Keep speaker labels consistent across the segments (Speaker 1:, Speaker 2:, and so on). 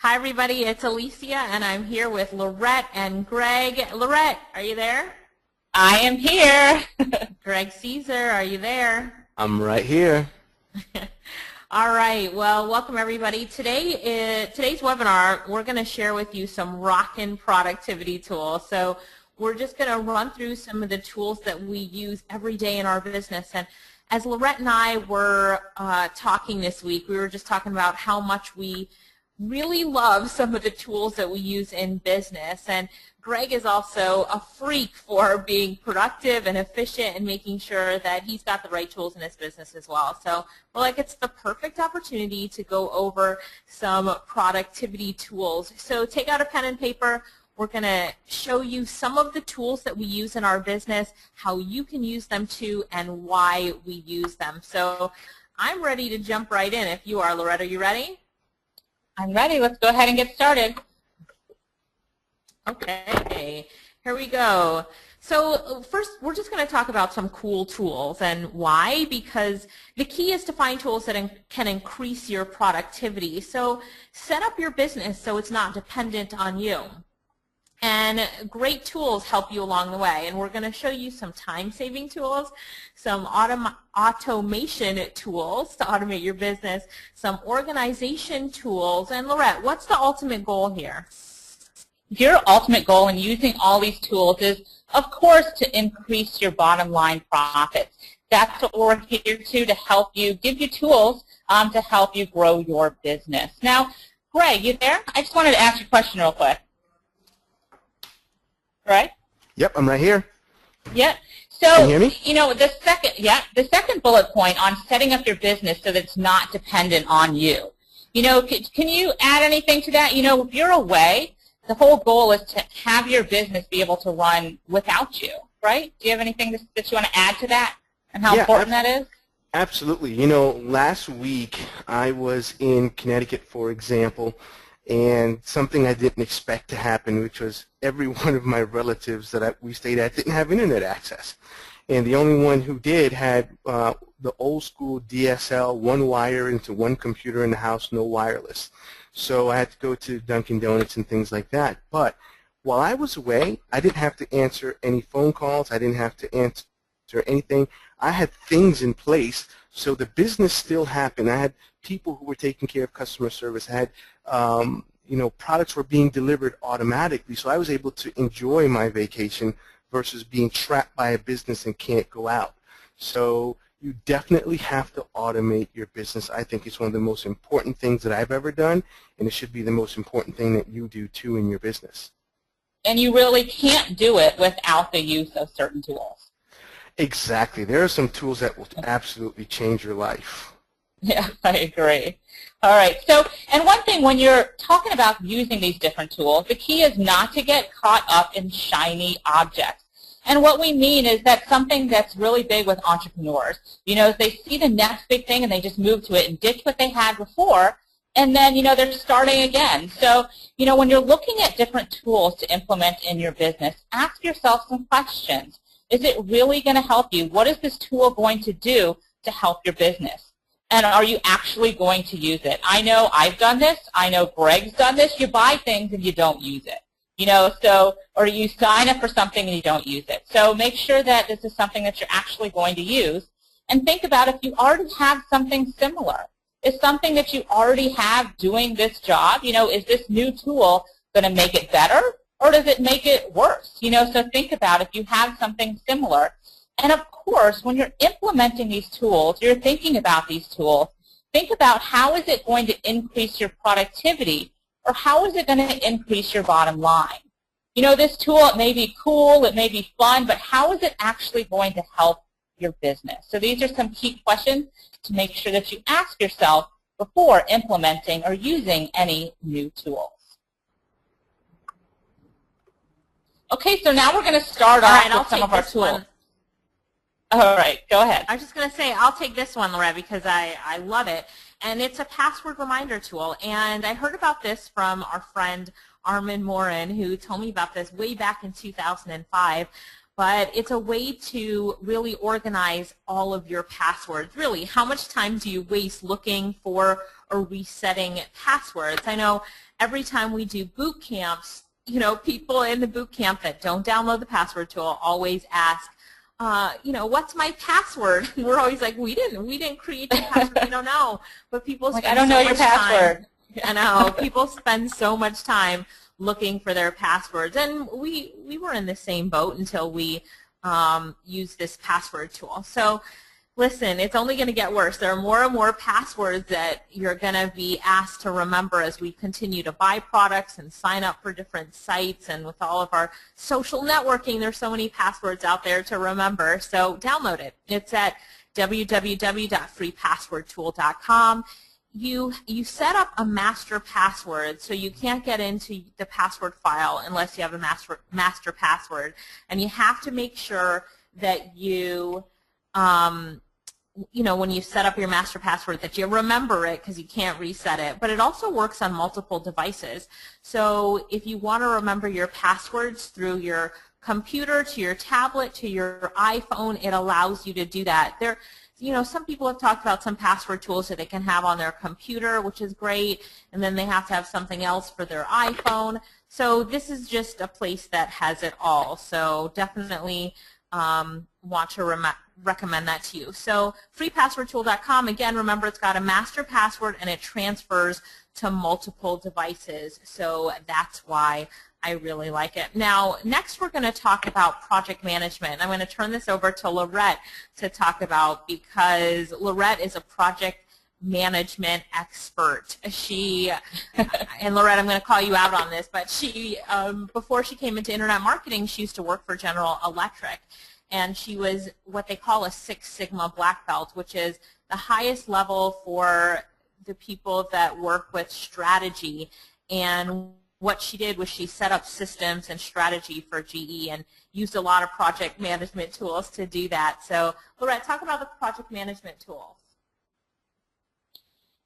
Speaker 1: Hi everybody, it's Alicia and I'm here with Lorette and Greg. Lorette, are you there?
Speaker 2: I am here.
Speaker 1: Greg Caesar, are you there?
Speaker 3: I'm right here.
Speaker 1: All right, well, welcome everybody. Today's webinar, we're going to share with you some rockin' productivity tools. So we're just going to run through some of the tools that we use every day in our business. And as Lorette and I were talking this week, we were just talking about how much we really love some of the tools that we use in business. And Greg is also a freak for being productive and efficient and making sure that he's got the right tools in his business as well. So we're like, it's the perfect opportunity to go over some productivity tools. So take out a pen and paper. We're going to show you some of the tools that we use in our business, how you can use them too, and why we use them. So I'm ready to jump right in. If you are, Loretta, are you ready?
Speaker 2: I'm ready. Let's go ahead and get started.
Speaker 1: Okay, here we go. So first, we're just going to talk about some cool tools. And why? Because the key is to find tools that can increase your productivity. So set up your business so it's not dependent on you. And great tools help you along the way. And we're going to show you some time-saving tools, some automation tools to automate your business, some organization tools. And Lorette, what's the ultimate goal here?
Speaker 2: Your ultimate goal in using all these tools is, of course, to increase your bottom line profits. That's what we're here to help you, give you tools to help you grow your business. Now, Greg, you there? I just wanted to ask you a question real quick. Right?
Speaker 3: Yep, I'm right here.
Speaker 2: Yeah. So,
Speaker 3: Can you hear me?
Speaker 2: you know, the second bullet point on setting up your business so that it's not dependent on you. You know, can you add anything to that? You know, if you're away, the whole goal is to have your business be able to run without you, right? Do you have anything that you want to add to that and how important that is?
Speaker 3: Absolutely. You know, last week I was in Connecticut, for example, and something I didn't expect to happen, which was every one of my relatives that we stayed at didn't have internet access. And the only one who did had the old school DSL, one wire into one computer in the house, no wireless. So I had to go to Dunkin' Donuts and things like that. But while I was away, I didn't have to answer any phone calls. I didn't have to answer anything. I had things in place, so the business still happened. I had people who were taking care of customer service. I had, you know, products were being delivered automatically, so I was able to enjoy my vacation versus being trapped by a business and can't go out. So you definitely have to automate your business. I think it's one of the most important things that I've ever done, and it should be the most important thing that you do too in your business.
Speaker 2: And you really can't do it without the use of certain tools.
Speaker 3: Exactly. There are some tools that will absolutely change your life.
Speaker 2: Yeah, I agree. All right. So, and one thing when you're talking about using these different tools, the key is not to get caught up in shiny objects. And what we mean is that something that's really big with entrepreneurs, you know, they see the next big thing and they just move to it and ditch what they had before, and then, you know, they're starting again. So, you know, when you're looking at different tools to implement in your business, ask yourself some questions. Is it really going to help you? What is this tool going to do to help your business? And are you actually going to use it? I know I've done this. I know Greg's done this. You buy things and you don't use it. You know, so, or you sign up for something and you don't use it. So make sure that this is something that you're actually going to use. And think about if you already have something similar. Is something that you already have doing this job, you know, is this new tool going to make it better or does it make it worse? You know, so think about if you have something similar. And of course, when you're implementing these tools, you're thinking about these tools, think about how is it going to increase your productivity or how is it going to increase your bottom line? You know, this tool, it may be cool, it may be fun, but how is it actually going to help your business? So these are some key questions to make sure that you ask yourself before implementing or using any new tools. Okay, so now we're going to start off with some of our tools. All right, go ahead.
Speaker 1: I was just going to say, I'll take this one, Lorette, because I love it. And it's a password reminder tool. And I heard about this from our friend Armin Morin, who told me about this way back in 2005. but it's a way to really organize all of your passwords. Really, how much time do you waste looking for or resetting passwords? I know every time we do boot camps, you know, people in the boot camp that don't download the password tool always ask, you know, what's my password? And we're always like, we didn't create your password, we don't know. But people spend
Speaker 2: I don't know your password.
Speaker 1: I know, people spend so much time looking for their passwords, and we were in the same boat until we used this password tool. So listen, it's only going to get worse. There are more and more passwords that you're going to be asked to remember as we continue to buy products and sign up for different sites, and with all of our social networking, there's so many passwords out there to remember. So download it. It's at www.freepasswordtool.com. You set up a master password, so you can't get into the password file unless you have a master password, and you have to make sure that you know, when you set up your master password, that you remember it, because you can't reset it. But it also works on multiple devices. So if you want to remember your passwords through your computer, to your tablet, to your iPhone, it allows you to do that. You know, some people have talked about some password tools that they can have on their computer, which is great, and then they have to have something else for their iPhone. So this is just a place that has it all. So definitely want to recommend that to you. So freepasswordtool.com, again, remember it's got a master password and it transfers to multiple devices. So that's why I really like it. Now, next we're going to talk about project management. I'm going to turn this over to Lorette to talk about, because Lorette is a project management expert. She, and Lorette, I'm going to call you out on this, but she, before she came into internet marketing, she used to work for General Electric, and she was what they call a Six Sigma black belt, which is the highest level for the people that work with strategy. And what she did was she set up systems and strategy for GE and used a lot of project management tools to do that. So, Lorette, talk about the project management tools.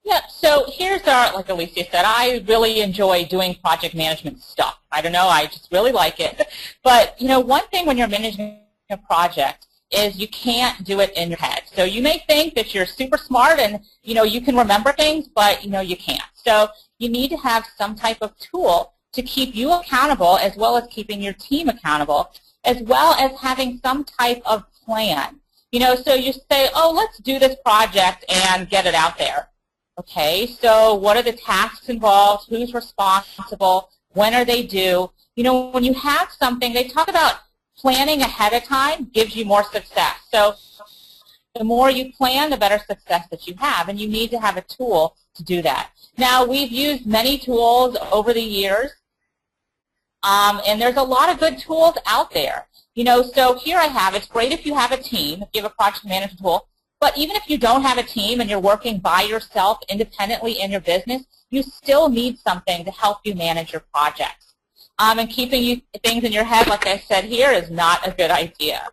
Speaker 2: Yeah, so here's our, like Alicia said, I really enjoy doing project management stuff. I don't know, I just really like it. But, you know, one thing when you're managing a project is you can't do it in your head. So you may think that you're super smart and, you know, you can remember things, but, you know, you can't. So you need to have some type of tool to keep you accountable, as well as keeping your team accountable, as well as having some type of plan. You know, so you say, oh, let's do this project and get it out there. Okay, so what are the tasks involved? Who's responsible? When are they due? You know, when you have something, they talk about planning ahead of time gives you more success. So the more you plan, the better success that you have, and you need to have a tool to do that. Now, we've used many tools over the years, and there's a lot of good tools out there. You know, so here I have, it's great if you have a team, if you have a project management tool, but even if you don't have a team and you're working by yourself independently in your business, you still need something to help you manage your projects. And keeping things in your head, like I said here, is not a good idea.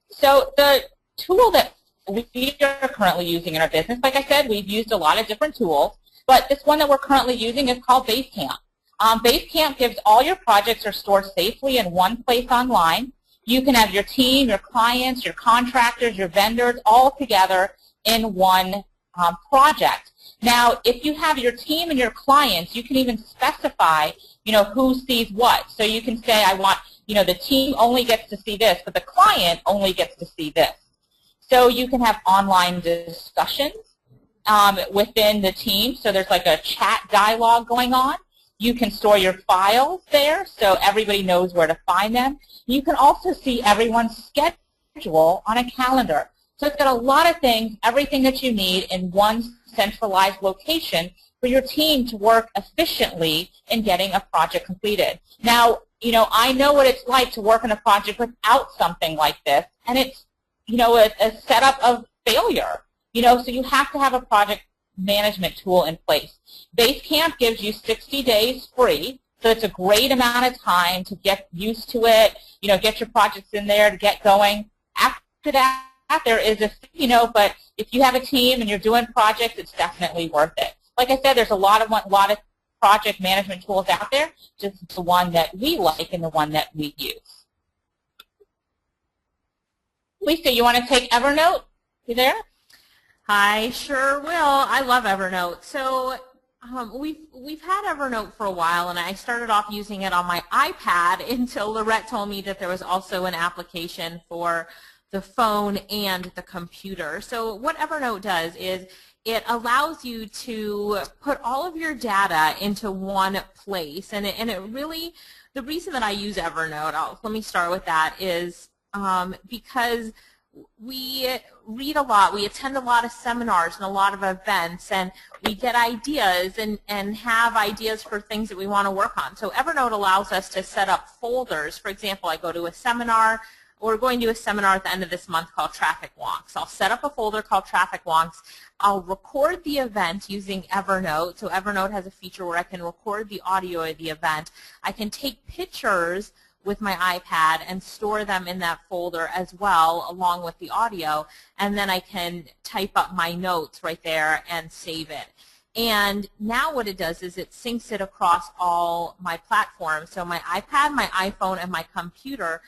Speaker 2: So the tool that we are currently using in our business, like I said, we've used a lot of different tools, but this one that we're currently using is called Basecamp. Basecamp gives all your projects are stored safely in one place online. You can have your team, your clients, your contractors, your vendors all together in one project. Now, if you have your team and your clients, you can even specify, you know, who sees what. So you can say, I want, you know, the team only gets to see this, but the client only gets to see this. So you can have online discussions within the team. So there's like a chat dialogue going on. You can store your files there so everybody knows where to find them. You can also see everyone's schedule on a calendar. So it's got a lot of things, everything that you need in one centralized location for your team to work efficiently in getting a project completed. Now, you know, I know what it's like to work on a project without something like this, and it's, you know, a setup of failure. You know, so you have to have a project management tool in place. Basecamp gives you 60 days free, so it's a great amount of time to get used to it, you know, get your projects in there to get going. After that, there is a, you know, but if you have a team and you're doing projects, it's definitely worth it. Like I said, there's a lot of project management tools out there, just the one that we like and the one that we use. Lisa, you want to take Evernote? You there?
Speaker 1: I sure will. I love Evernote. So we've had Evernote for a while, and I started off using it on my iPad until Lorette told me that there was also an application for the phone and the computer. So what Evernote does is it allows you to put all of your data into one place, and it really, the reason that I use Evernote, let me start with that, is because we read a lot, we attend a lot of seminars and a lot of events, and we get ideas and have ideas for things that we want to work on. So Evernote allows us to set up folders. For example, I go to a seminar. We're going to a seminar at the end of this month called Traffic Wonks. I'll set up a folder called Traffic Wonks. I'll record the event using Evernote. So Evernote has a feature where I can record the audio of the event. I can take pictures with my iPad and store them in that folder as well, along with the audio, and then I can type up my notes right there and save it. And now what it does is it syncs it across all my platforms. So my iPad, my iPhone, and my computer,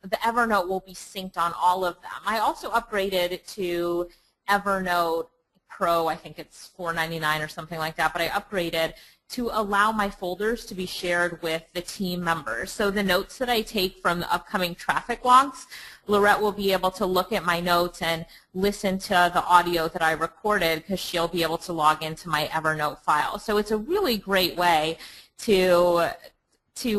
Speaker 1: the Evernote will be synced on all of them. I also upgraded to Evernote Pro. I think it's $4.99 or something like that, but I upgraded to allow my folders to be shared with the team members. So the notes that I take from the upcoming Traffic Wonks, Lorette will be able to look at my notes and listen to the audio that I recorded, because she'll be able to log into my Evernote file. So it's a really great way to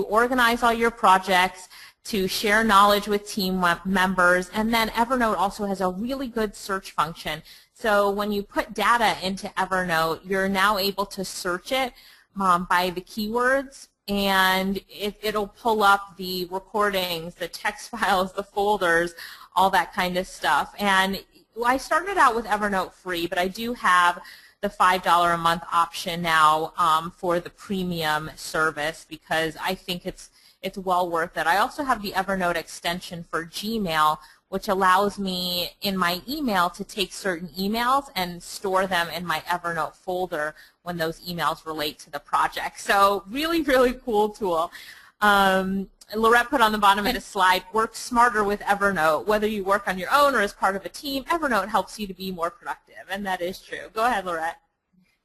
Speaker 1: organize all your projects, to share knowledge with team members, and then Evernote also has a really good search function. So when you put data into Evernote, you're now able to search it by the keywords, and it'll pull up the recordings, the text files, the folders, all that kind of stuff. And I started out with Evernote free, but I do have the $5 a month option now for the premium service, because I think it's well worth it. I also have the Evernote extension for Gmail, which allows me in my email to take certain emails and store them in my Evernote folder when those emails relate to the project. So really, really cool tool. Lorette put on the bottom of the slide, work smarter with Evernote. Whether you work on your own or as part of a team, Evernote helps you to be more productive, and that is true. Go ahead, Lorette.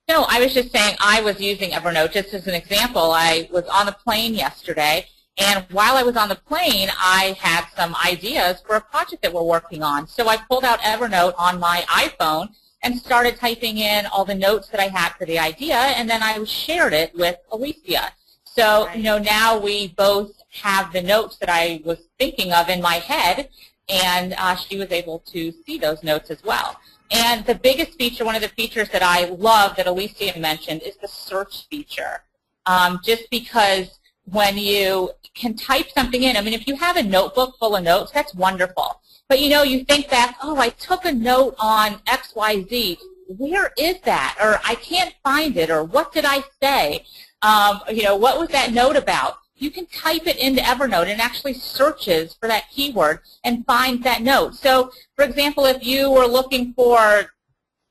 Speaker 2: No, I was just saying I was using Evernote just as an example. I was on a plane yesterday, and while I was on the plane, I had some ideas for a project that we're working on. So I pulled out Evernote on my iPhone and started typing in all the notes that I had for the idea, and then I shared it with Alicia. So, you know, now we both have the notes that I was thinking of in my head, and she was able to see those notes as well. And the biggest feature, one of the features that I love that Alicia mentioned, is the search feature. Just because when you can type something in, I mean, if you have a notebook full of notes, that's wonderful. But, you know, you think back, oh, I took a note on XYZ. Where is that? Or I can't find it. Or what did I say? You know, what was that note about? You can type it into Evernote, and it actually searches for that keyword and finds that note. So, for example, if you were looking for,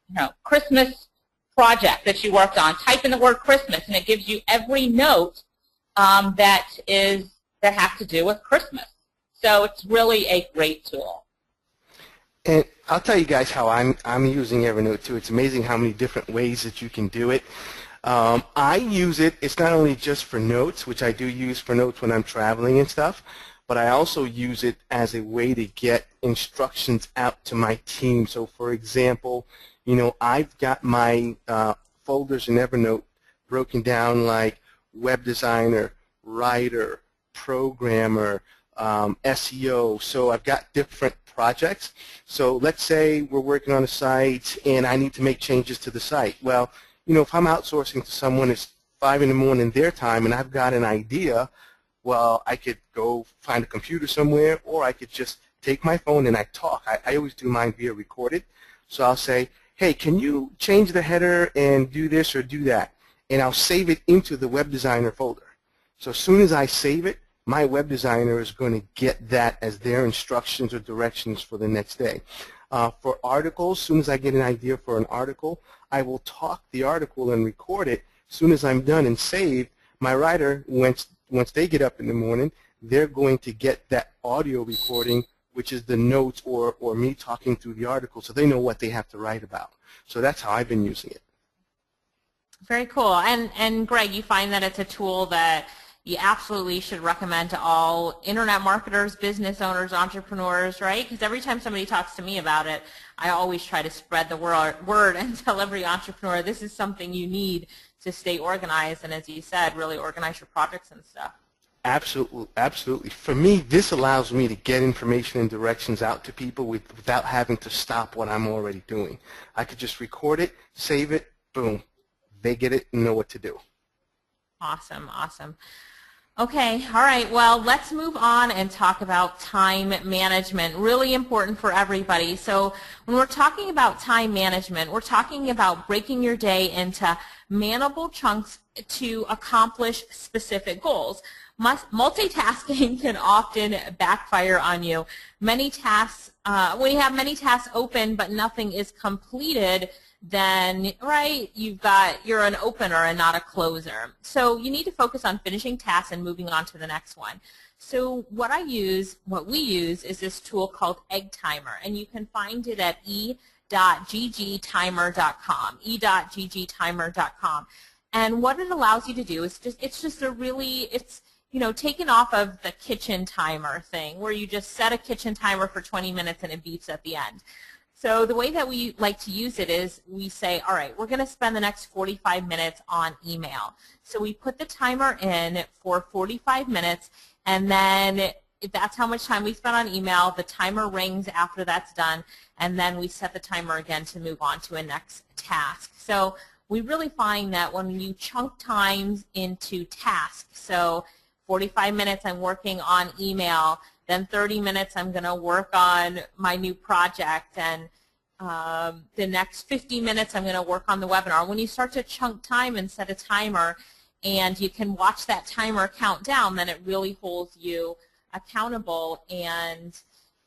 Speaker 2: you know, Christmas project that you worked on, type in the word Christmas, and it gives you every note that has to do with Christmas. So it's really a great tool.
Speaker 3: And I'll tell you guys how I'm using Evernote too. It's amazing how many different ways that you can do it. I use it, it's not only just for notes, which I do use for notes when I'm traveling and stuff, but I also use it as a way to get instructions out to my team. So for example, you know, I've got my folders in Evernote broken down like web designer, writer, programmer, SEO. So I've got different projects. So let's say we're working on a site and I need to make changes to the site. Well, you know, if I'm outsourcing to someone, it's 5 in the morning their time, and I've got an idea, well, I could go find a computer somewhere, or I could just take my phone and I talk. I always do mine via recorded. So I'll say, hey, can you change the header and do this or do that? And I'll save it into the web designer folder. So as soon as I save it, my web designer is going to get that as their instructions or directions for the next day. For articles, as soon as I get an idea for an article, I will talk the article and record it. As soon as I'm done and saved, my writer, once they get up in the morning, they're going to get that audio recording which is the notes or me talking through the article, so they know what they have to write about. So that's how I've been using it.
Speaker 1: Very cool. And Greg, you find that it's a tool that you absolutely should recommend to all internet marketers, business owners, entrepreneurs, right? Because every time somebody talks to me about it, I always try to spread the word and tell every entrepreneur this is something you need to stay organized and, as you said, really organize your projects and stuff.
Speaker 3: Absolutely, absolutely. For me, this allows me to get information and directions out to people without having to stop what I'm already doing. I could just record it, save it, boom. They get it and know what to do.
Speaker 1: Awesome, awesome. Okay, all right, well, let's move on and talk about time management. Really important for everybody. So when we're talking about time management, we're talking about breaking your day into manageable chunks to accomplish specific goals. Multitasking can often backfire on you. Many tasks, when you have many tasks open but nothing is completed, then, right, you're an opener and not a closer. So you need to focus on finishing tasks and moving on to the next one. So what we use is this tool called Egg Timer, and you can find it at e.ggtimer.com, e.ggtimer.com. And what it allows you to do is it's taken off of the kitchen timer thing where you just set a kitchen timer for 20 minutes and it beeps at the end. So the way that we like to use it is we say, all right, we're going to spend the next 45 minutes on email. So we put the timer in for 45 minutes, and then if that's how much time we spent on email, the timer rings after that's done, and then we set the timer again to move on to a next task. So we really find that when you chunk times into tasks, so 45 minutes I'm working on email, then 30 minutes I'm going to work on my new project, and the next 50 minutes I'm going to work on the webinar. When you start to chunk time and set a timer and you can watch that timer count down, then it really holds you accountable and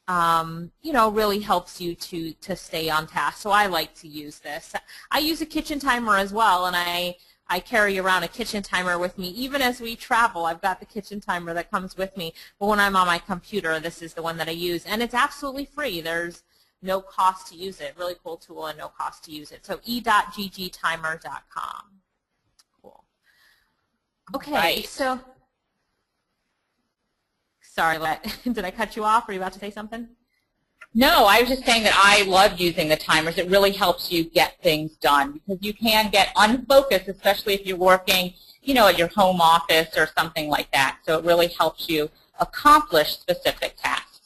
Speaker 1: really helps you to stay on task. So I like to use this. I use a kitchen timer as well, and I carry around a kitchen timer with me. Even as we travel, I've got the kitchen timer that comes with me. But when I'm on my computer, this is the one that I use. And it's absolutely free. There's no cost to use it. Really cool tool and no cost to use it. So e.ggtimer.com. Cool. Okay,
Speaker 2: right.
Speaker 1: So sorry, did I cut you off? Were you about to say something?
Speaker 2: No, I was just saying that I love using the timers. It really helps you get things done because you can get unfocused, especially if you're working, at your home office or something like that. So it really helps you accomplish specific tasks.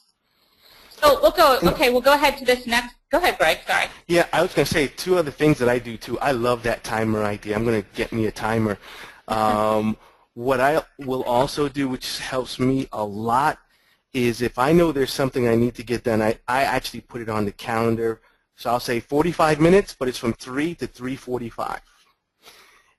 Speaker 2: So we'll go ahead to this next. Go ahead, Greg, sorry.
Speaker 3: Yeah, I was going to say two other things that I do too. I love that timer idea. I'm going to get me a timer. What I will also do, which helps me a lot, is if I know there's something I need to get done, I actually put it on the calendar. So I'll say 45 minutes, but it's from 3 to 3:45.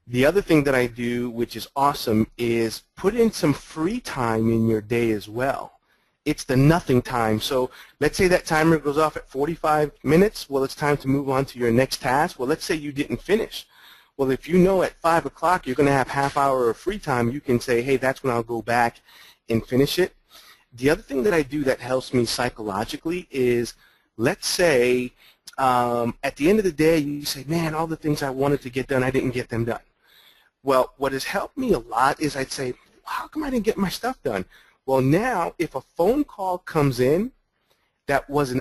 Speaker 3: The other thing that I do, which is awesome, is put in some free time in your day as well. It's the nothing time. So let's say that timer goes off at 45 minutes. Well, it's time to move on to your next task. Well, let's say you didn't finish. Well, if you know at 5 o'clock you're going to have half hour of free time, you can say, hey, that's when I'll go back and finish it. The other thing that I do that helps me psychologically is, let's say at the end of the day you say, man, all the things I wanted to get done, I didn't get them done. Well, what has helped me a lot is I'd say, how come I didn't get my stuff done? Well, now if a phone call comes in that was an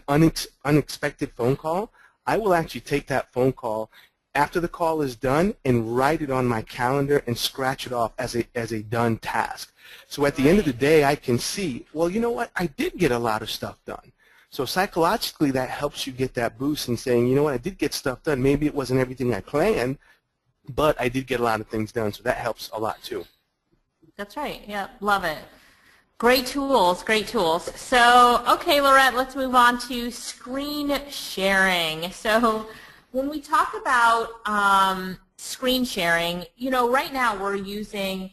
Speaker 3: unexpected phone call, I will actually take that phone call after the call is done and write it on my calendar and scratch it off as a done task. So at the end of the day, I can see, well, you know what, I did get a lot of stuff done. So psychologically, that helps you get that boost in saying, you know what, I did get stuff done. Maybe it wasn't everything I planned, but I did get a lot of things done. So that helps a lot too.
Speaker 1: That's right. Yeah, love it. Great tools, great tools. So, okay, Lorette, let's move on to screen sharing. So when we talk about screen sharing, right now we're using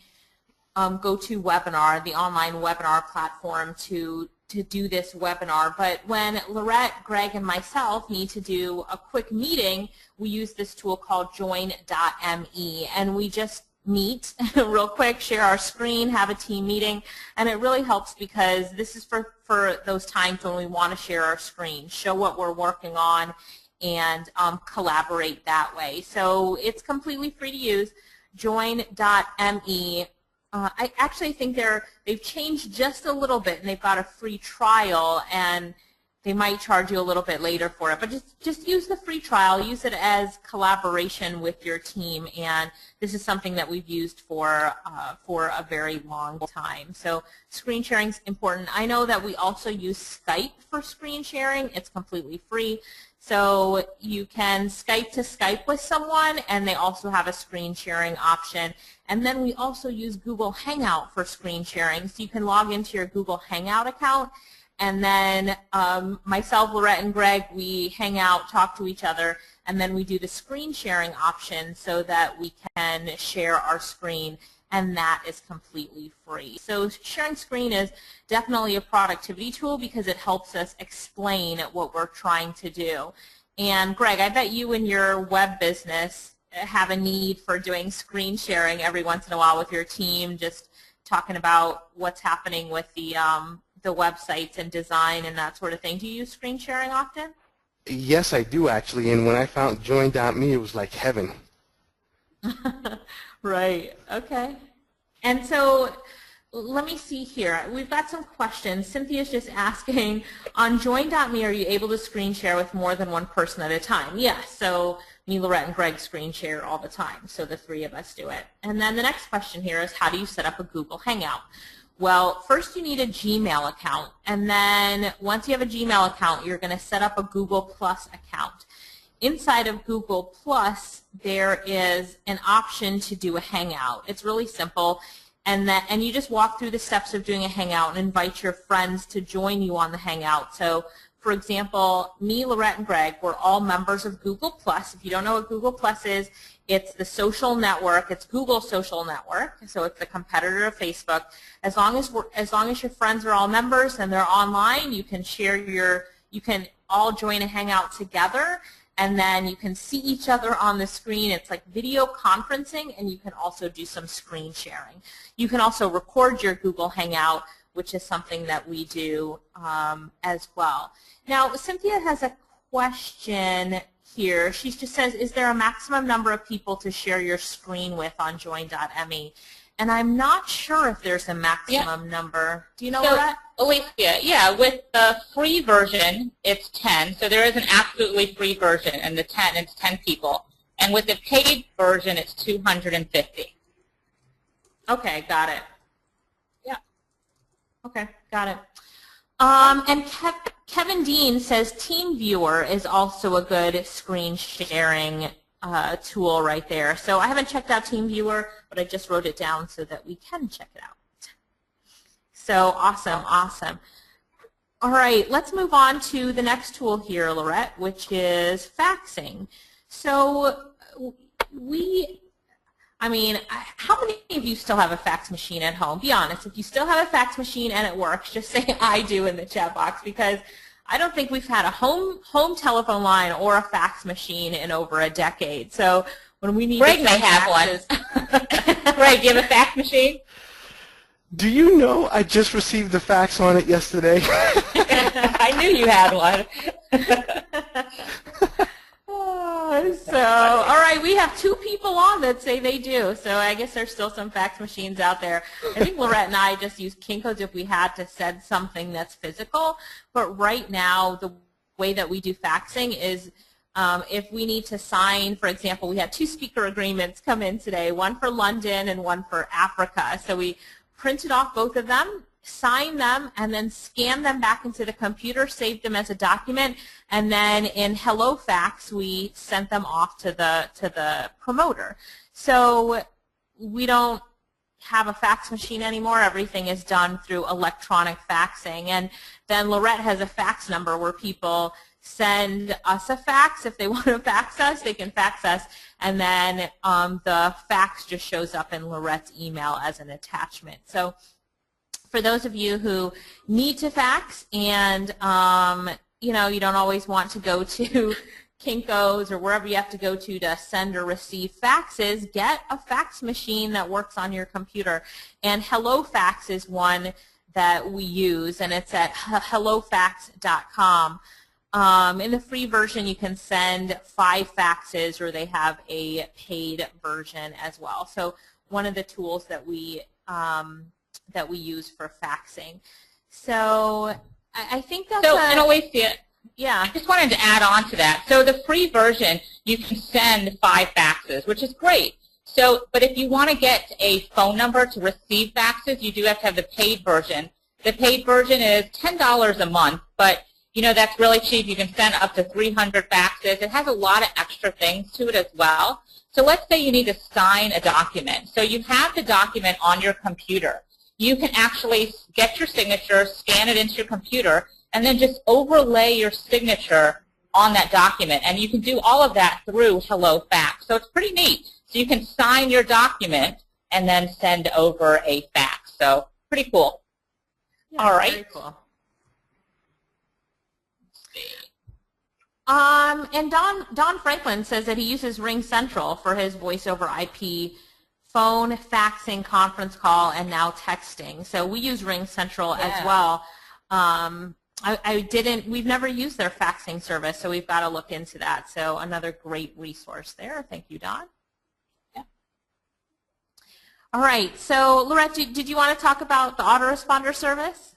Speaker 1: GoToWebinar, the online webinar platform, to do this webinar. But when Lorette, Greg, and myself need to do a quick meeting, we use this tool called join.me, and we just meet real quick, share our screen, have a team meeting, and it really helps because this is for those times when we want to share our screen, show what we're working on, and collaborate that way. So it's completely free to use. Join.me. I actually think they've changed just a little bit, and they've got a free trial, and they might charge you a little bit later for it. But just use the free trial. Use it as collaboration with your team, and this is something that we've used for a very long time. So screen sharing is important. I know that we also use Skype for screen sharing. It's completely free. So you can Skype to Skype with someone, and they also have a screen sharing option. And then we also use Google Hangout for screen sharing. So you can log into your Google Hangout account, and then myself, Lorette, and Greg, we hang out, talk to each other, and then we do the screen sharing option so that we can share our screen, and that is completely free. So sharing screen is definitely a productivity tool because it helps us explain what we're trying to do. And Greg, I bet you in your web business have a need for doing screen sharing every once in a while with your team, just talking about what's happening with the websites and design and that sort of thing. Do you use screen sharing often?
Speaker 3: Yes, I do actually, and when I found Join.me, it was like heaven.
Speaker 1: Right, okay. And so let me see here. We've got some questions. Cynthia's just asking, on Join.me, are you able to screen share with more than one person at a time? Yes, so me, Lorette, and Greg screen share all the time, so the three of us do it. And then the next question here is, how do you set up a Google Hangout? Well, first you need a Gmail account, and then once you have a Gmail account, you're going to set up a Google Plus account. Inside of Google Plus, there is an option to do a Hangout. It's really simple, and you just walk through the steps of doing a Hangout and invite your friends to join you on the Hangout. So, for example, me, Lorette, and Greg, we're all members of Google Plus. If you don't know what Google Plus is, it's the social network. It's Google's social network, so it's the competitor of Facebook. As long as your friends are all members and they're online, you can you can all join a Hangout together, and then you can see each other on the screen. It's like video conferencing, and you can also do some screen sharing. You can also record your Google Hangout, which is something that we do as well. Now, Cynthia has a question here. She just says, is there a maximum number of people to share your screen with on join.me? And I'm not sure if there's a maximum number. Do you know that?
Speaker 2: Alicia, yeah, with the free version, it's 10. So there is an absolutely free version, and it's 10 people. And with the paid version, it's 250.
Speaker 1: Okay, got it.
Speaker 2: Yeah.
Speaker 1: Okay, got it. And Kevin Dean says TeamViewer is also a good screen sharing tool right there. So I haven't checked out TeamViewer, but I just wrote it down so that we can check it out. So awesome, awesome. All right, let's move on to the next tool here, Lorette, which is faxing. So how many of you still have a fax machine at home? Be honest. If you still have a fax machine and it works, just say I do in the chat box, because I don't think we've had a home telephone line or a fax machine in over a decade. So when we need
Speaker 2: Greg may have one. Greg, do you have a fax machine?
Speaker 3: Do you know I just received the fax on it yesterday?
Speaker 2: I knew you had one.
Speaker 1: So, all right, we have two people on that say they do. So I guess there's still some fax machines out there. I think Lorette and I just use Kinko's if we had to send something that's physical. But right now, the way that we do faxing is if we need to sign, for example, we had 2 speaker agreements come in today, one for London and one for Africa. So we printed off both of them, sign them, and then scan them back into the computer, save them as a document, and then in HelloFax we sent them off to the promoter. So we don't have a fax machine anymore. Everything is done through electronic faxing. And then Lorette has a fax number where people send us a fax. If they want to fax us, they can fax us, and then the fax just shows up in Lorette's email as an attachment. So for those of you who need to fax and you don't always want to go to Kinko's or wherever you have to go to send or receive faxes, get a fax machine that works on your computer. And HelloFax is one that we use, and it's at hellofax.com. In the free version, you can send 5 faxes, or they have a paid version as well. So one of the tools that we use for faxing. So I think that's
Speaker 2: and Alicia,
Speaker 1: yeah.
Speaker 2: I just wanted to add on to that. So the free version, you can send 5 faxes, which is great. So, but if you want to get a phone number to receive faxes, you do have to have the paid version. The paid version is $10 a month, but you know that's really cheap. You can send up to 300 faxes. It has a lot of extra things to it as well. So let's say you need to sign a document. So you have the document on your computer. You can actually get your signature, scan it into your computer, and then just overlay your signature on that document. And you can do all of that through HelloFax. So it's pretty neat. So you can sign your document and then send over a fax. So pretty cool.
Speaker 1: Yeah,
Speaker 2: all right.
Speaker 1: Very cool. And Don Franklin says that he uses Ring Central for his voice over IP phone, faxing, conference call, and now texting. So we use Ring Central as well. We've never used their faxing service, so we've got to look into that. So another great resource there. Thank you, Don.
Speaker 2: Yeah.
Speaker 1: All right, so Lorette, did you want to talk about the autoresponder service?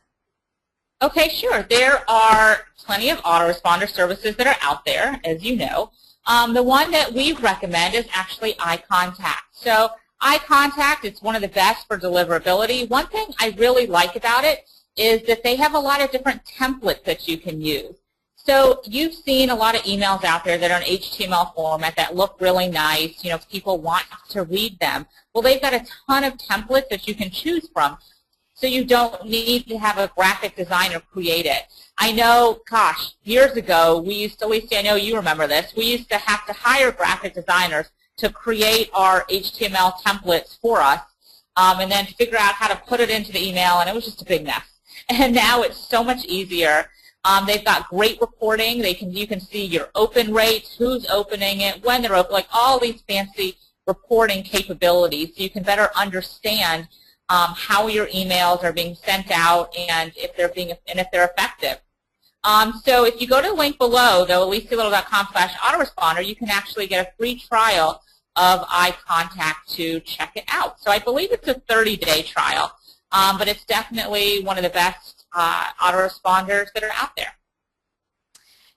Speaker 2: Okay, sure. There are plenty of autoresponder services that are out there, as you know. The one that we recommend is actually iContact. So iContact is one of the best for deliverability. One thing I really like about it is that they have a lot of different templates that you can use. So you've seen a lot of emails out there that are in HTML format that look really nice. You know, people want to read them. Well, they've got a ton of templates that you can choose from. So you don't need to have a graphic designer create it. I know, gosh, years ago, we used to, Alicia, I know you remember this, we used to have to hire graphic designers to create our HTML templates for us and then figure out how to put it into the email, and it was just a big mess. And now it's so much easier. They've got great reporting. You can see your open rates, who's opening it, when they're open, like all these fancy reporting capabilities, so you can better understand how your emails are being sent out and if they're effective. So if you go to the link below, though, alicialittle.com/autoresponder, you can actually get a free trial of iContact to check it out. So I believe it's a 30-day trial, but it's definitely one of the best autoresponders that are out there.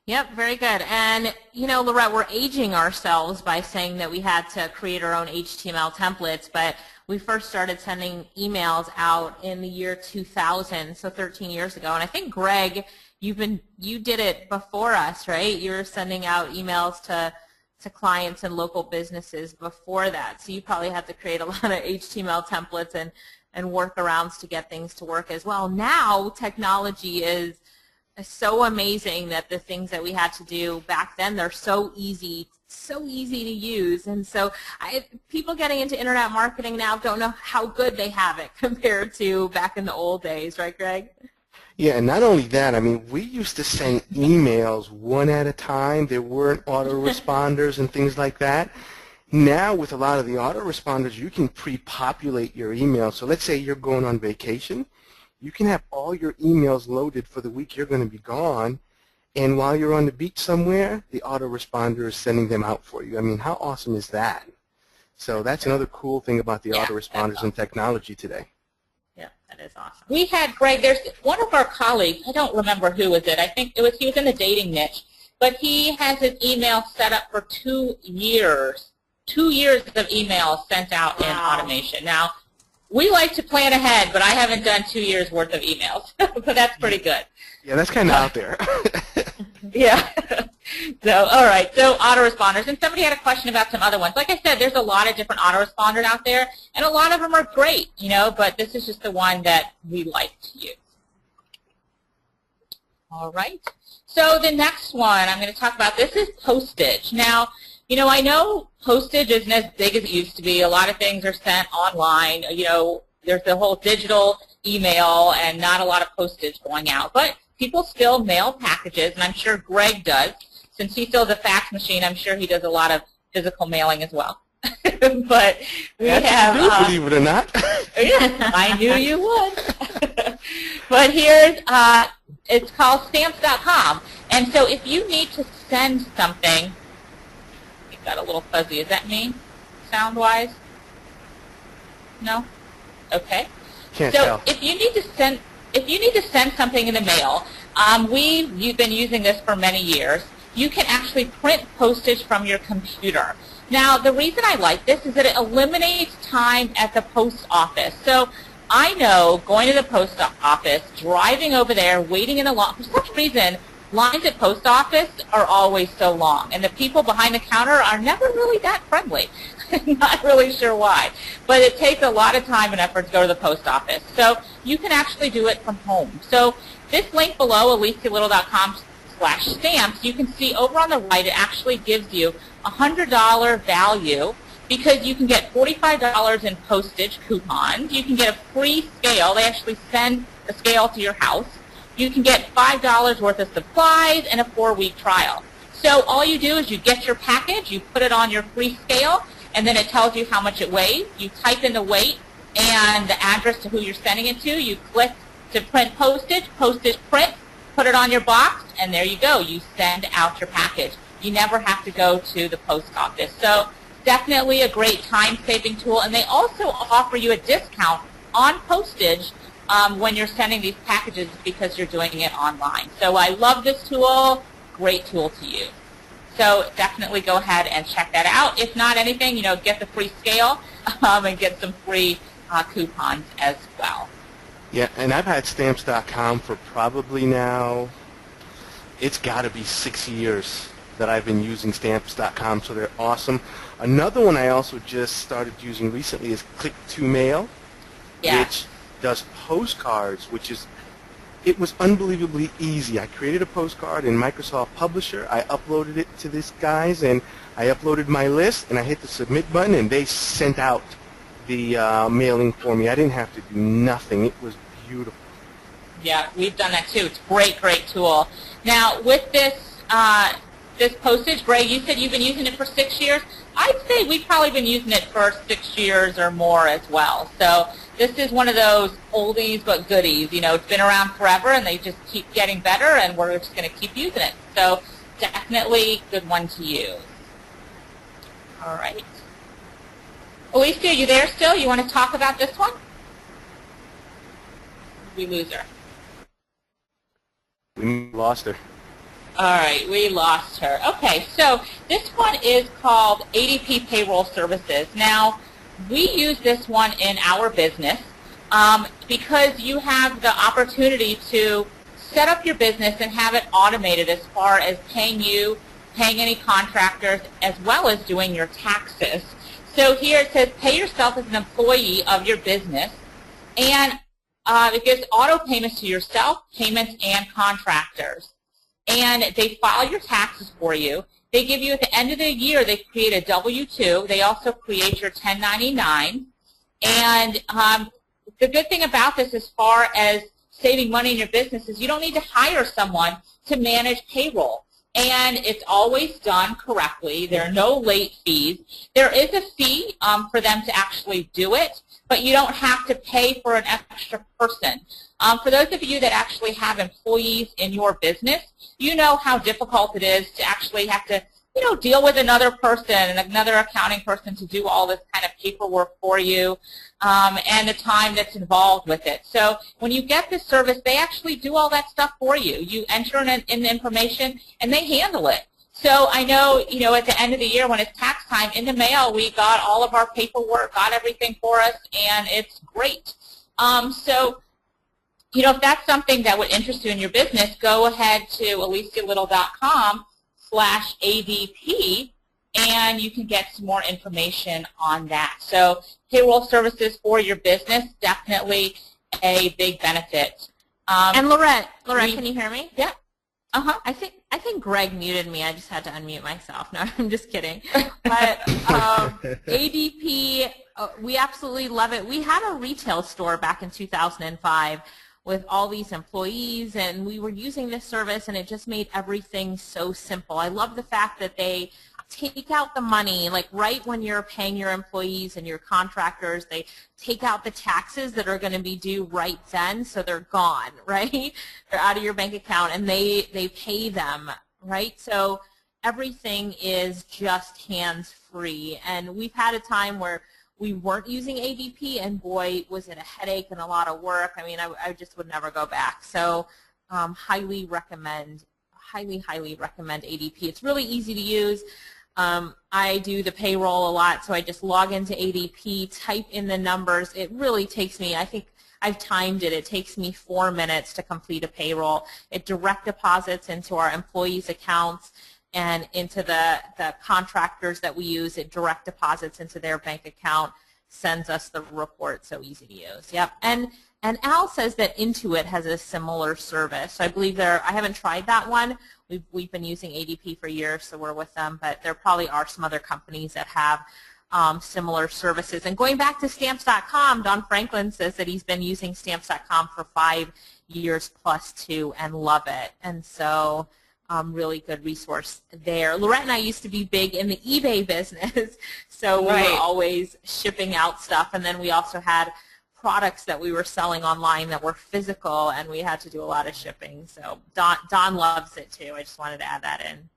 Speaker 1: Yep, very good. And, you know, Lorette, we're aging ourselves by saying that we had to create our own HTML templates, but we first started sending emails out in the year 2000, so 13 years ago. And I think, Greg, you did it before us, right? You were sending out emails to clients and local businesses before that. So you probably had to create a lot of HTML templates and workarounds to get things to work as well. Now, technology is so amazing that the things that we had to do back then, they're so easy to use. And so people getting into internet marketing now don't know how good they have it compared to back in the old days, right, Greg?
Speaker 3: Yeah, and not only that, I mean, we used to send emails one at a time. There weren't autoresponders and things like that. Now, with a lot of the autoresponders, you can pre-populate your email. So let's say you're going on vacation. You can have all your emails loaded for the week you're going to be gone, and while you're on the beach somewhere, the autoresponder is sending them out for you. I mean, how awesome is that? So that's another cool thing about the autoresponders and technology today.
Speaker 1: Yeah, that is awesome.
Speaker 2: We had, Greg, there's one of our colleagues, I don't remember who was it, I think he was in the dating niche, but he has his email set up for 2 years. 2 years of emails sent out in automation. Now, we like to plan ahead, but I haven't done 2 years worth of emails, but that's pretty good.
Speaker 3: Yeah, that's kind of out there.
Speaker 2: Yeah. So, all right. So, autoresponders. And somebody had a question about some other ones. Like I said, there's a lot of different autoresponders out there, and a lot of them are great, you know, but this is just the one that we like to use. All right. So, the next one I'm going to talk about, this is postage. Now, you know, I know postage isn't as big as it used to be. A lot of things are sent online. You know, there's the whole digital email and not a lot of postage going out. But people still mail packages, and I'm sure Greg does. since he still has a fax machine, I'm sure he does a lot of physical mailing as well. But we have...
Speaker 3: believe it or not.
Speaker 2: Yeah, I knew you would. But here's, it's called stamps.com. And so if you need to send something, it got a little fuzzy. Is that me, sound-wise? No? Okay.
Speaker 3: Can't
Speaker 2: so
Speaker 3: tell.
Speaker 2: if you need to send something in the mail, you've been using this for many years. You can actually print postage from your computer. Now, the reason I like this is that it eliminates time at the post office. So I know going to the post office, driving over there, waiting in the line, for some reason, lines at post office are always so long, and the people behind the counter are never really that friendly. Not really sure why, but it takes a lot of time and effort to go to the post office. So you can actually do it from home. So this link below, alicialittle.com/stamps, you can see over on the right, it actually gives you a $100 value because you can get $45 in postage coupons. You can get a free scale. They actually send a scale to your house. You can get $5 worth of supplies and a 4-week trial. So all you do is you get your package, you put it on your free scale, and then it tells you how much it weighs. You type in the weight and the address to who you're sending it to. You click to print postage, postage print, put it on your box, and there you go. You send out your package. You never have to go to the post office. So definitely a great time-saving tool, and they also offer you a discount on postage when you're sending these packages because you're doing it online. So I love this tool. Great tool to use. So definitely go ahead and check that out. If not anything, get the free scale and get some free coupons as well.
Speaker 3: Yeah, and I've had stamps.com for probably now, it's got to be 6 years that I've been using stamps.com, so they're awesome. Another one I also just started using recently is Click2Mail, which does postcards, it was unbelievably easy. I created a postcard in Microsoft Publisher. I uploaded it to this guy's, and I uploaded my list, and I hit the submit button, and they sent out the mailing for me. I didn't have to do nothing. It was beautiful.
Speaker 2: Yeah, we've done that too. It's a great, great tool. Now, with this this postage, Greg, you said you've been using it for 6 years. I'd say we've probably been using it for 6 years or more as well. So this is one of those oldies but goodies. It's been around forever, and they just keep getting better, and we're just going to keep using it. So definitely a good one to use. All right. Alicia, you there still? You want to talk about this one? We lose her.
Speaker 3: We lost her.
Speaker 2: All right, we lost her. Okay, so this one is called ADP Payroll Services. Now, we use this one in our business because you have the opportunity to set up your business and have it automated as far as paying you, paying any contractors, as well as doing your taxes. So here it says pay yourself as an employee of your business, and it gives auto payments to yourself, payments, and contractors. And they file your taxes for you. They give you, at the end of the year, they create a W-2. They also create your 1099. And the good thing about this as far as saving money in your business is you don't need to hire someone to manage payroll. And it's always done correctly. There are no late fees. There is a fee for them to actually do it, but you don't have to pay for an extra person. For those of you that actually have employees in your business, you know how difficult it is to actually have to, deal with another person and another accounting person to do all this kind of paperwork for you and the time that's involved with it. So when you get this service, they actually do all that stuff for you. You enter in the information, and they handle it. So I know, at the end of the year when it's tax time, in the mail we got all of our paperwork, got everything for us, and it's great. So if that's something that would interest you in your business, go ahead to alicialittle.com/ADP, and you can get some more information on that. So payroll services for your business, definitely a big benefit.
Speaker 1: And Lorette, can you hear me?
Speaker 2: Yeah.
Speaker 1: I think Greg muted me. I just had to unmute myself. No, I'm just kidding. But ADP, we absolutely love it. We had a retail store back in 2005 with all these employees, and we were using this service, and it just made everything so simple. I love the fact that they take out the money, like right when you're paying your employees and your contractors, they take out the taxes that are going to be due right then, so they're gone, right? They're out of your bank account, and they pay them, right? So everything is just hands-free, and we've had a time where we weren't using ADP, and boy, was it a headache and a lot of work. I mean, I just would never go back. So highly recommend ADP. It's really easy to use. I do the payroll a lot, so I just log into ADP, type in the numbers. It really takes me, I think I've timed it, it takes me 4 minutes to complete a payroll. It direct deposits into our employees' accounts and into the contractors that we use. It direct deposits into their bank account, sends us the report, so easy to use. Yep. And Al says that Intuit has a similar service. So I believe I haven't tried that one. We've been using ADP for years, so we're with them, but there probably are some other companies that have similar services. And going back to Stamps.com, Don Franklin says that he's been using Stamps.com for 5 years plus too and love it. And so really good resource there. Lorette and I used to be big in the eBay business, so we were always shipping out stuff, and then we also had products that we were selling online that were physical, and we had to do a lot of shipping. So Don loves it too. I just wanted to add that in.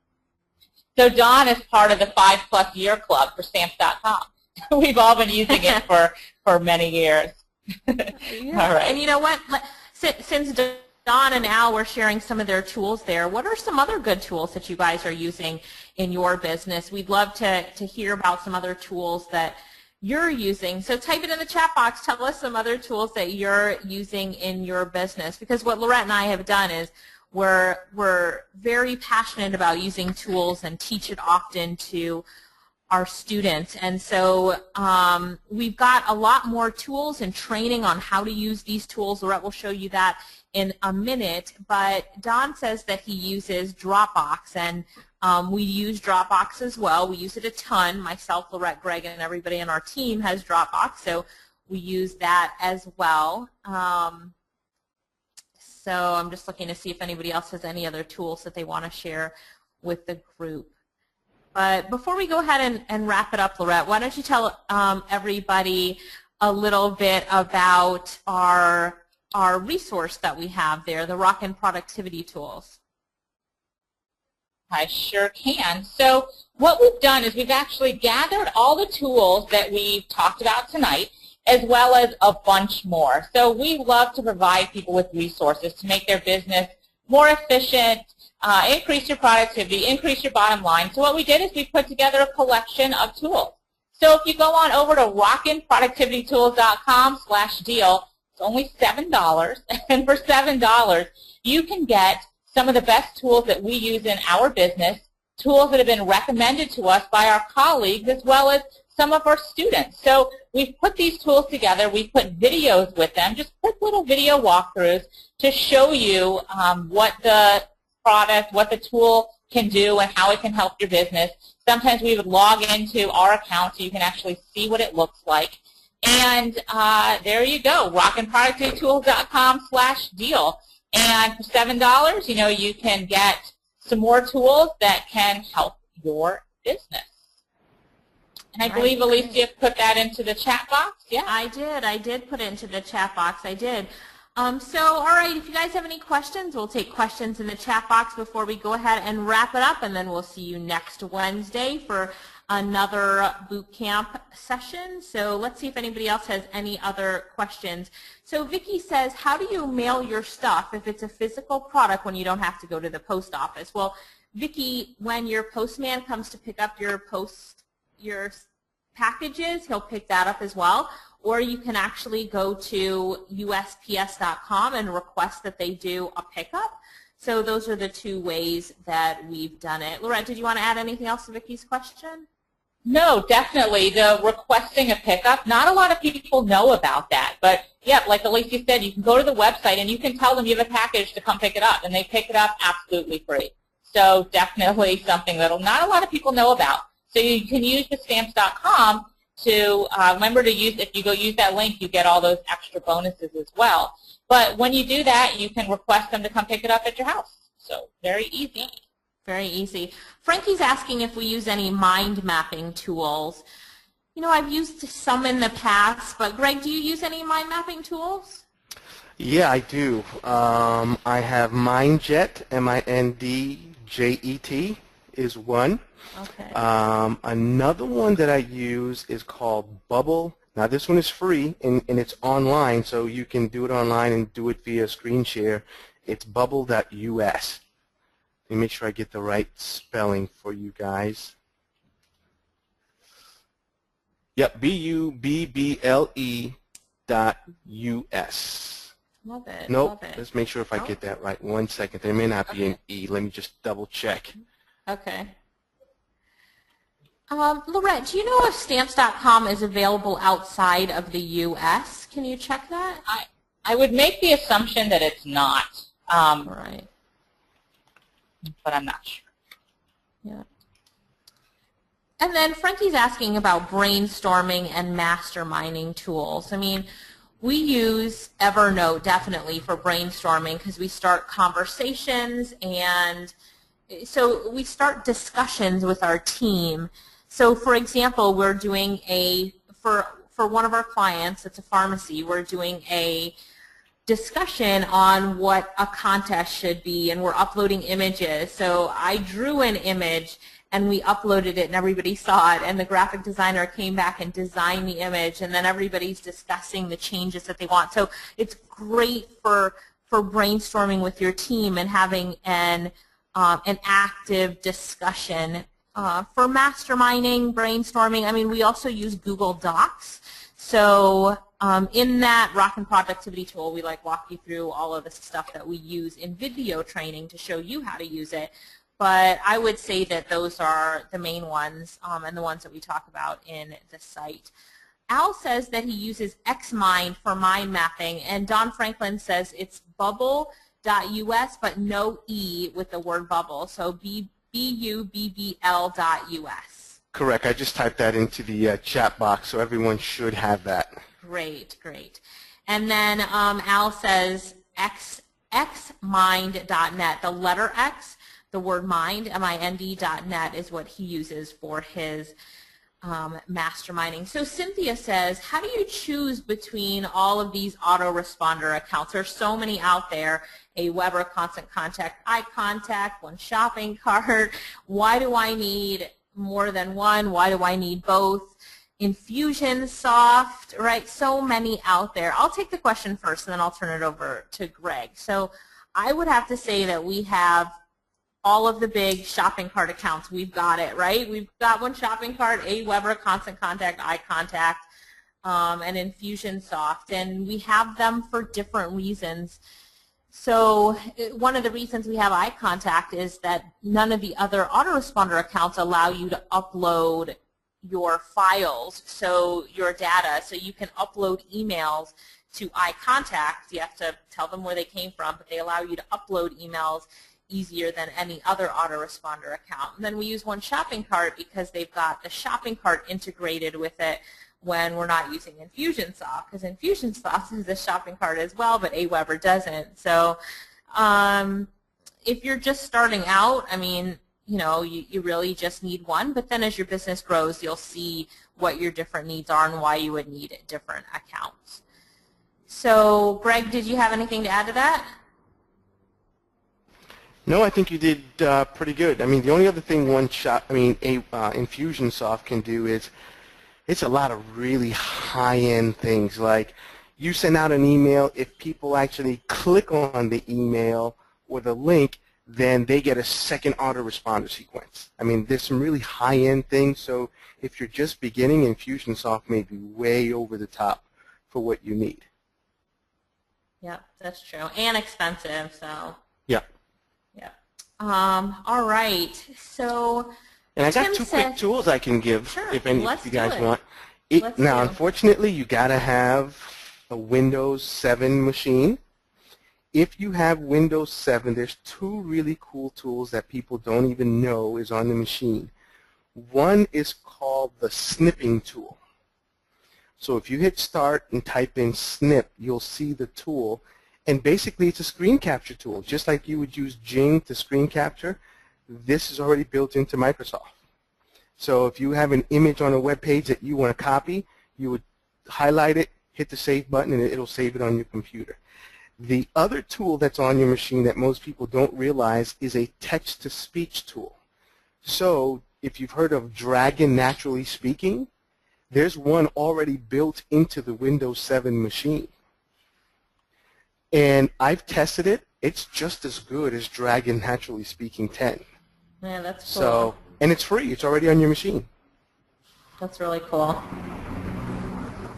Speaker 2: So Don is part of the 5+ year club for Stamps.com. We've all been using it for many years.
Speaker 1: Yeah.
Speaker 2: All right.
Speaker 1: And you know what? Since Don and Al were sharing some of their tools there, what are some other good tools that you guys are using in your business? We'd love to hear about some other tools that you're using. So type it in the chat box. Tell us some other tools that you're using in your business, because what Lorette and I have done is we're very passionate about using tools and teach it often to our students. And so we've got a lot more tools and training on how to use these tools. Lorette will show you that in a minute, but Don says that he uses Dropbox, and we use Dropbox as well. We use it a ton. Myself, Lorette, Greg, and everybody on our team has Dropbox, so we use that as well. So I'm just looking to see if anybody else has any other tools that they want to share with the group. But before we go ahead and wrap it up, Lorette, why don't you tell everybody a little bit about our resource that we have there, the Rockin' Productivity Tools.
Speaker 2: I sure can. So what we've done is we've actually gathered all the tools that we've talked about tonight, as well as a bunch more. So we love to provide people with resources to make their business more efficient, increase your productivity, increase your bottom line. So what we did is we put together a collection of tools. So if you go on over to rockinproductivitytools.com/deal, it's only $7, and for $7 you can get some of the best tools that we use in our business, tools that have been recommended to us by our colleagues as well as some of our students. So we've put these tools together. We've put videos with them, just quick little video walkthroughs to show you what the product, what the tool can do and how it can help your business. Sometimes we would log into our account so you can actually see what it looks like. And there you go, rockinproductivitytools.com/deal. And for $7, you know, you can get some more tools that can help your business. And I believe Alicia put that into the chat box. Yeah,
Speaker 1: I did put it into the chat box. I did. So, all right, if you guys have any questions, we'll take questions in the chat box before we go ahead and wrap it up, and then we'll see you next Wednesday for another boot camp session. So let's see if anybody else has any other questions. So Vicki says, how do you mail your stuff if it's a physical product when you don't have to go to the post office? Well, Vicki, when your postman comes to pick up your packages, he'll pick that up as well. Or you can actually go to USPS.com and request that they do a pickup. So those are the two ways that we've done it. Lorette, did you want to add anything else to Vicki's question?
Speaker 2: No, definitely. The requesting a pickup, not a lot of people know about that. But, yeah, like Alicia said, you can go to the website and you can tell them you have a package to come pick it up, and they pick it up absolutely free. So definitely something that not a lot of people know about. So you can use the Stamps.com to remember to use, if you go use that link, you get all those extra bonuses as well. But when you do that, you can request them to come pick it up at your house. So very easy.
Speaker 1: Very easy. Frankie's asking if we use any mind mapping tools. You know, I've used some in the past, but Greg, do you use any mind mapping tools?
Speaker 3: Yeah, I do. I have MindJet, MINDJET is one.
Speaker 1: Okay.
Speaker 3: Another one that I use is called Bubble. Now this one is free and it's online, so you can do it online and do it via screen share. It's bubble.us. Let me make sure I get the right spelling for you guys. Yep, BUBBLE.US.
Speaker 1: Love it.
Speaker 3: Nope,
Speaker 1: Love it.
Speaker 3: let's make sure if I get that right. 1 second. There may not be an E. Let me just double check.
Speaker 1: Okay. Lorette, do you know if Stamps.com is available outside of the U.S.? Can you check that?
Speaker 2: I would make the assumption that it's not,
Speaker 1: Right.
Speaker 2: but I'm not sure.
Speaker 1: Yeah. And then Frankie's asking about brainstorming and masterminding tools. I mean, we use Evernote definitely for brainstorming because we start conversations, and so we start discussions with our team. So for example, we're doing for one of our clients, it's a pharmacy, we're doing a discussion on what a contest should be, and we're uploading images. So I drew an image and we uploaded it and everybody saw it, and the graphic designer came back and designed the image, and then everybody's discussing the changes that they want. So it's great for brainstorming with your team and having an active discussion. For masterminding, brainstorming, I mean, we also use Google Docs. So in that Rockin' Productivity tool, we walk you through all of the stuff that we use in video training to show you how to use it. But I would say that those are the main ones and the ones that we talk about in the site. Al says that he uses Xmind for mind mapping, and Don Franklin says it's bubble.us, but no E with the word bubble, so BUBBL.us.
Speaker 3: Correct. I just typed that into the chat box, so everyone should have that.
Speaker 1: Great, great. And then Al says xmind.net, the letter X, the word mind, MIND.net is what he uses for his masterminding. So Cynthia says, how do you choose between all of these autoresponder accounts? There's so many out there. Weber, Constant Contact, iContact, One Shopping Cart. Why do I need more than one? Why do I need both? Infusionsoft, right? So many out there. I'll take the question first, and then I'll turn it over to Greg. So I would have to say that we have all of the big shopping cart accounts. We've got it, right? We've got One Shopping Cart, Weber, Constant Contact, iContact, and Infusionsoft, and we have them for different reasons. So one of the reasons we have iContact is that none of the other autoresponder accounts allow you to upload your files, so your data. So you can upload emails to iContact. You have to tell them where they came from, but they allow you to upload emails easier than any other autoresponder account. And then we use One Shopping Cart because they've got the shopping cart integrated with it when we're not using Infusionsoft, because Infusionsoft is a shopping cart as well, but Weber doesn't. So if you're just starting out, I mean, you know, you really just need one, but then as your business grows, you'll see what your different needs are and why you would need different accounts. So Greg, did you have anything to add to that?
Speaker 3: No, I think you did pretty good. I mean, the only other thing Infusionsoft can do is it's a lot of really high-end things. Like you send out an email, if people actually click on the email or the link, then they get a second autoresponder sequence. I mean, there's some really high-end things, so if you're just beginning, Infusionsoft may be way over the top for what you need.
Speaker 1: Yep, that's true. And expensive, so.
Speaker 3: Yeah.
Speaker 1: Yep. All right, so
Speaker 3: and I got
Speaker 1: Tim
Speaker 3: two
Speaker 1: said,
Speaker 3: quick tools I can give if you guys want. Now, unfortunately, you got to have a Windows 7 machine. If you have Windows 7, there's two really cool tools that people don't even know is on the machine. One is called the snipping tool. So if you hit start and type in snip, you'll see the tool, And basically, it's a screen capture tool. Just like you would use Jing to screen capture, this is already built into Microsoft. So if you have an image on a web page that you want to copy, you would highlight it, hit the Save button, and it'll save it on your computer. The other tool that's on your machine that most people don't realize is a text-to-speech tool. So if you've heard of Dragon Naturally Speaking, there's one already built into the Windows 7 machine. And I've tested it. It's just as good as Dragon Naturally Speaking 10.
Speaker 1: Yeah, that's cool.
Speaker 3: So, and it's free. It's already on your machine.
Speaker 1: That's really cool.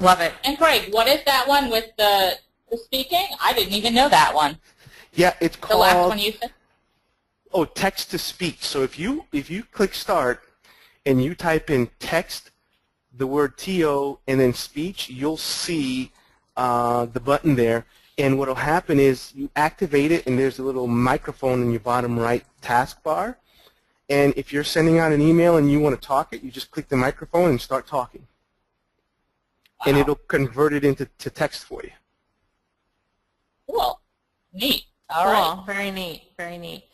Speaker 1: Love it.
Speaker 2: And Greg, what is that one with the speaking? I didn't even know that one.
Speaker 3: Yeah, it's
Speaker 2: The
Speaker 3: called...
Speaker 2: last one you said?
Speaker 3: Oh, text-to-speech. So if you click Start and you type in text, the word TO, and then speech, you'll see the button there. And what will happen is you activate it, and there's a little microphone in your bottom right taskbar. And if you're sending out an email and you want to talk it, you just click the microphone and start talking.
Speaker 2: Wow.
Speaker 3: And it'll convert it into text for you.
Speaker 2: Cool. Neat. All
Speaker 1: Cool.
Speaker 2: right.
Speaker 1: Very neat. Very neat.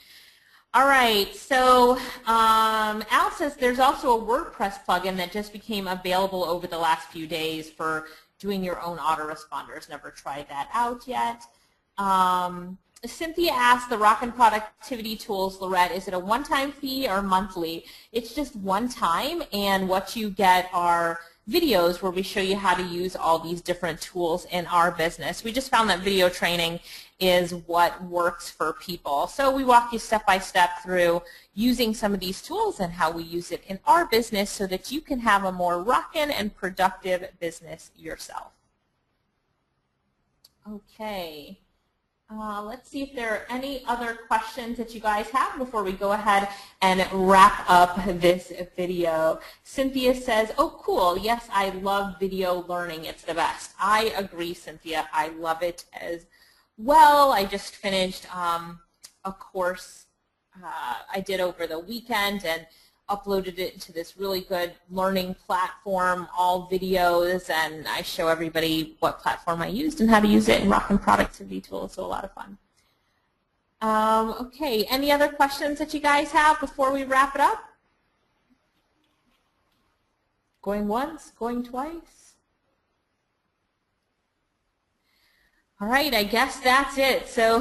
Speaker 1: All right. So Al says there's also a WordPress plugin that just became available over the last few days for doing your own autoresponders. Never tried that out yet. Cynthia asked the Rockin' Productivity Tools, Lorette, is it a one-time fee or monthly? It's just one time, and what you get are videos where we show you how to use all these different tools in our business. We just found that video training is what works for people. So we walk you step by step through using some of these tools and how we use it in our business so that you can have a more rockin' and productive business yourself. Okay. Let's see if there are any other questions that you guys have before we go ahead and wrap up this video. Cynthia says, oh, cool. Yes, I love video learning. It's the best. I agree, Cynthia. I love it as well. I just finished a course I did over the weekend and uploaded it into this really good learning platform, all videos, and I show everybody what platform I used and how to use it in Rockin' Productivity Tools, so a lot of fun. Okay, any other questions that you guys have before we wrap it up? Going once, going twice? All right, I guess that's it. So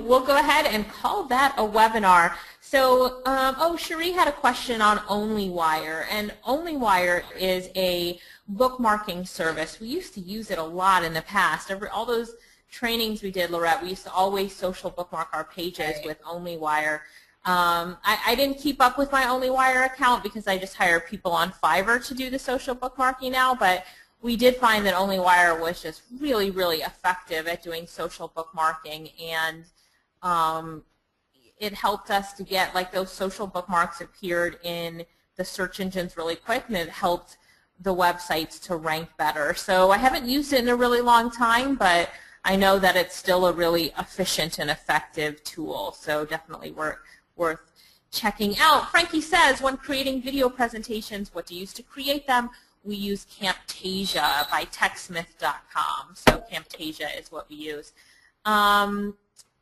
Speaker 1: we'll go ahead and call that a webinar. So, oh, Cherie had a question on OnlyWire, and OnlyWire is a bookmarking service. We used to use it a lot in the past. All those trainings we did, Lorette, we used to always social bookmark our pages with OnlyWire. I didn't keep up with my OnlyWire account because I just hire people on Fiverr to do the social bookmarking now, but we did find that OnlyWire was just really, really effective at doing social bookmarking, and it helped us to get, like, those social bookmarks appeared in the search engines really quick, and it helped the websites to rank better. So I haven't used it in a really long time, but I know that it's still a really efficient and effective tool, so definitely worth checking out. Frankie says, when creating video presentations, what do you use to create them? We use Camtasia by techsmith.com. So Camtasia is what we use.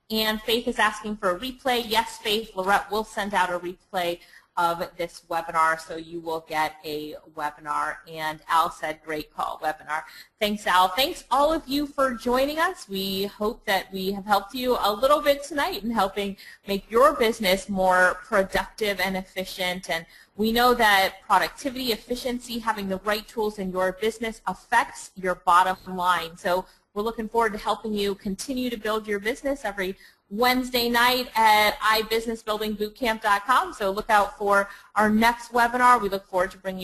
Speaker 1: And Faith is asking for a replay. Yes, Faith, Lorette will send out a replay of this webinar, so you will get a webinar. And Al said, great call, webinar. Thanks, Al. Thanks, all of you, for joining us. We hope that we have helped you a little bit tonight in helping make your business more productive and efficient. And we know that productivity, efficiency, having the right tools in your business affects your bottom line. So we're looking forward to helping you continue to build your business every Wednesday night at iBusinessBuildingBootcamp.com. So look out for our next webinar. We look forward to bringing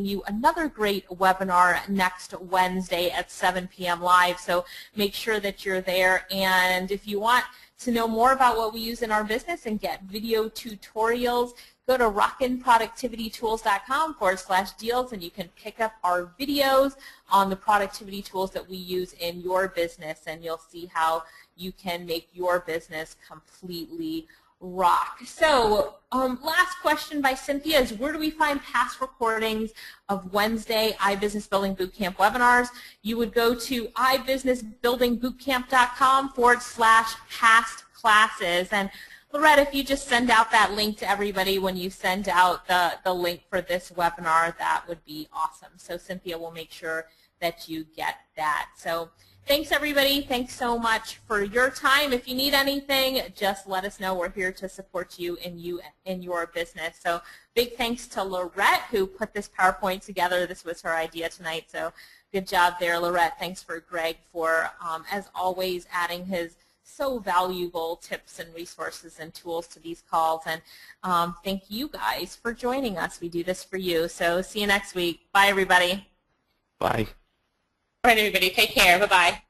Speaker 1: you another great webinar next Wednesday at 7 p.m. live. So make sure that you're there. And if you want to know more about what we use in our business and get video tutorials, go to rockinproductivitytools.com/deals, and you can pick up our videos on the productivity tools that we use in your business, and you'll see how you can make your business completely rock. So last question by Cynthia is, where do we find past recordings of Wednesday iBusiness Building Bootcamp webinars? You would go to ibusinessbuildingbootcamp.com/past classes. And Loretta, if you just send out that link to everybody when you send out the link for this webinar, that would be awesome. So Cynthia will make sure that you get that. So thanks, everybody. Thanks so much for your time. If you need anything, just let us know. We're here to support you in your business. So big thanks to Lorette, who put this PowerPoint together. This was her idea tonight. So good job there, Lorette. Thanks for Greg for, as always, adding his so valuable tips and resources and tools to these calls. And thank you guys for joining us. We do this for you. So see you next week. Bye, everybody.
Speaker 3: Bye.
Speaker 2: All right, everybody. Take care. Bye-bye.